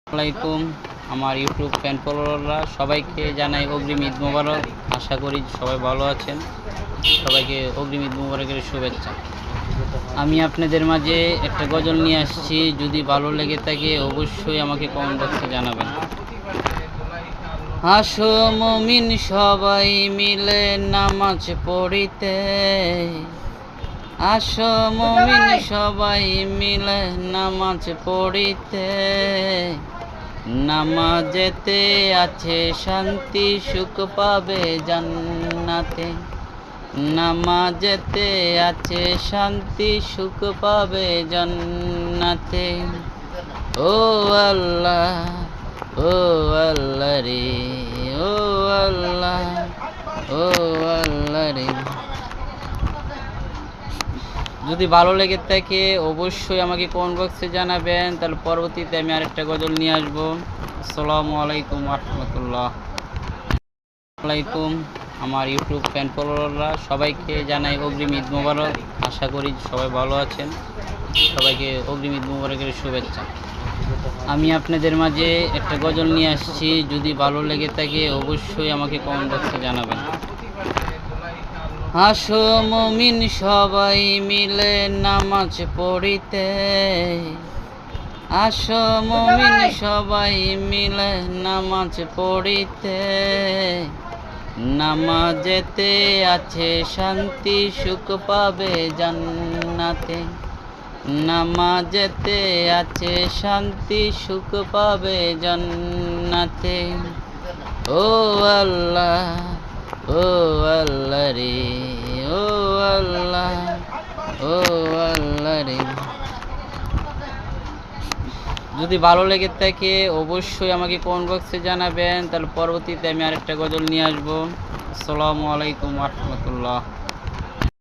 আসসালামাইকুম আমার YouTube fan ফলোয়াররা সবাইকে জানাই অগ্রিম ঈদ মোবারক। আশা করি সবাই ভালো আছেন। সবাইকে অগ্রিম ঈদ মোবারকের শুভেচ্ছা। আমি আপনাদের মাঝে একটা গজল নিয়ে আসছি, যদি ভালো লেগে থাকে অবশ্যই আমাকে কমেন্ট বক্সে জানাবেন। আসো মুমিন সবাই মিলে নামাজ পড়িতে, আসো মুমিন সবাই মিলে নামাজ পড়িতে, নামাজেতে আছে শান্তি সুখ পাবে জান্নাতে, নামাজেতে আছে শান্তি সুখ পাবে জান্নাতে। ও আল্লাহ, ও আল্লাহ রে, ও আল্লাহ, ও আল্লাহ রে। যদি ভালো লেগে থাকে অবশ্যই আমাকে কমেন্ট বক্সে জানাবেন, তাহলে পরবর্তীতে আমি আরেকটা গজল নিয়ে আসবো। আসসালামু আলাইকুম রহমতুল্লাহ। আসসালামাইকুম আমার ইউটিউব ফ্যান ফলোয়াররা সবাইকে জানাই অগ্রিম ঈদ মোবারক। আশা করি সবাই ভালো আছেন। সবাইকে অগ্রিম ঈদ মোবারকের শুভেচ্ছা। আমি আপনাদের মাঝে একটা গজল নিয়ে আসছি, যদি ভালো লেগে থাকে অবশ্যই আমাকে কমেন্ট বক্সে জানাবেন। আসো মুমিন সবাই মিলে নামাজ পড়িতে, আসো মুমিন সবাই মিলে নামাজ পড়িতে, নামাজেতে আছে শান্তি সুখ পাবে জান্নাতে, নামাজেতে আছে শান্তি সুখ পাবে জান্নাতে। ও আল্লাহ, ও আল্লাহ রে, ও আল্লাহ, ও আল্লাহ রে। যদি ভালো লেগে থাকে অবশ্যই আমাকে কমেন্ট বক্সে জানাবেন, তাহলে পরবর্তীতে আমি আরেকটা গজল নিয়ে আসবো। আসসালামু আলাইকুম রহমতুল্লাহ।